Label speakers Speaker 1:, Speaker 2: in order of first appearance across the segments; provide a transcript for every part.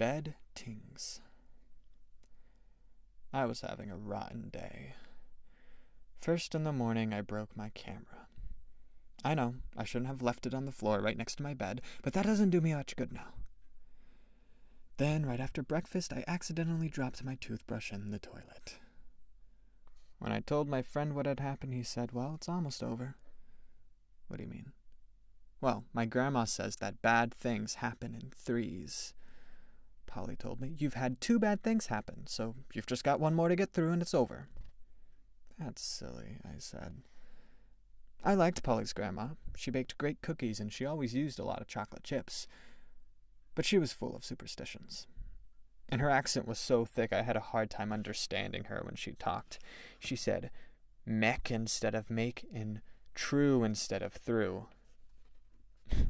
Speaker 1: Bed Tings. I was having a rotten day. First in the morning, I broke my camera. I know, I shouldn't have left it on the floor right next to my bed, but that doesn't do me much good now. Then, right after breakfast, I accidentally dropped my toothbrush in the toilet. When I told my friend what had happened, he said, "Well, it's almost over." "What do you mean?" "Well, my grandma says that bad things happen in threes." Polly told me, "You've had 2 bad things happen, so you've just got 1 more to get through and it's over." "That's silly," I said. I liked Polly's grandma. She baked great cookies and she always used a lot of chocolate chips. But she was full of superstitions. And her accent was so thick I had a hard time understanding her when she talked. She said "mech" instead of make and "true" instead of "through."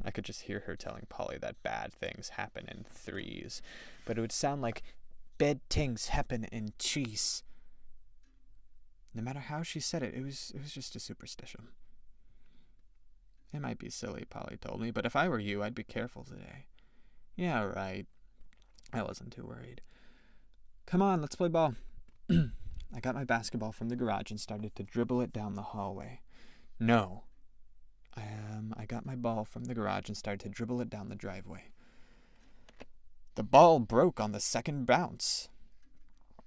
Speaker 1: I could just hear her telling Polly that bad things happen in threes, but it would sound like "bad things happen in trees." No matter how she said it, it was just a superstition. "It might be silly," Polly told me, "but if I were you, I'd be careful today." "Yeah, right." I wasn't too worried. "Come on, let's play ball." I got my basketball from the garage and started to dribble it down the hallway. No. I got my ball from the garage and started to dribble it down the driveway. The ball broke on the second bounce.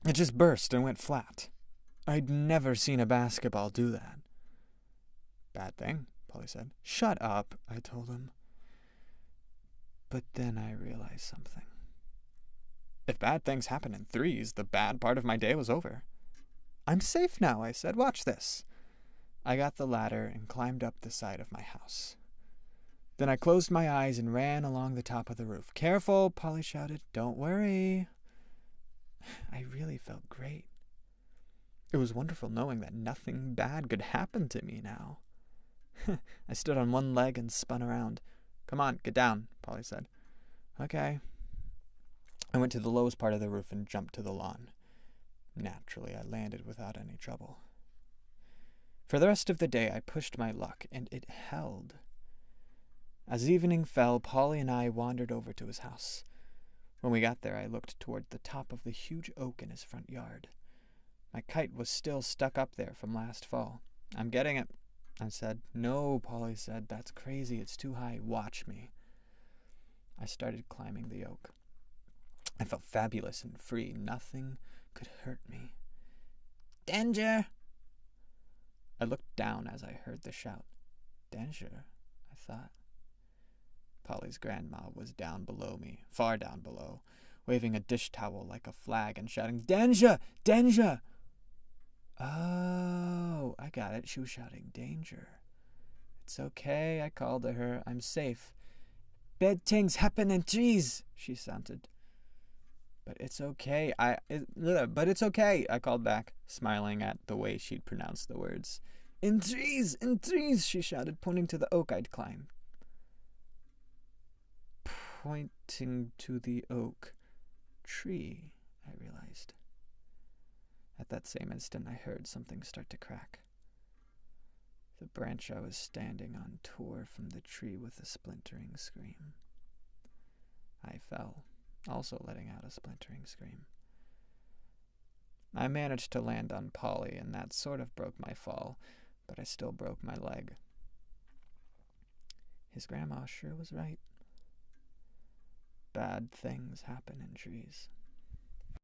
Speaker 1: It just burst and went flat. I'd never seen a basketball do that. "Bad thing," Polly said. "Shut up," I told him. But then I realized something. If bad things happen in threes, the bad part of my day was over. "I'm safe now," I said. "Watch this." I got the ladder and climbed up the side of my house. Then I closed my eyes and ran along the top of the roof. "Careful," Polly shouted. "Don't worry." I really felt great. It was wonderful knowing that nothing bad could happen to me now. I stood on one leg and spun around. "Come on, get down," Polly said. "Okay." I went to the lowest part of the roof and jumped to the lawn. Naturally, I landed without any trouble. For the rest of the day, I pushed my luck, and it held. As evening fell, Polly and I wandered over to his house. When we got there, I looked toward the top of the huge oak in his front yard. My kite was still stuck up there from last fall. "I'm getting it," I said. "No," Polly said. "That's crazy. It's too high. Watch me." I started climbing the oak. I felt fabulous and free. Nothing could hurt me. "Danger!" I looked down as I heard the shout. Danger, I thought. Polly's grandma was down below me, far down below, waving a dish towel like a flag and shouting, "Danger! Danger!" Oh, I got it. She was shouting danger. "It's okay," I called to her. "I'm safe." "Bad things happen in trees," she sounded. But it's okay, I called back, smiling at the way she'd pronounced the words. In trees, she shouted, pointing to the oak I'd climbed. Pointing to the oak tree, I realized. At that same instant, I heard something start to crack. The branch I was standing on tore from the tree with a splintering scream. I fell, also letting out a splintering scream. I managed to land on Polly, and that sort of broke my fall, but I still broke my leg. His grandma sure was right. Bad things happen in trees.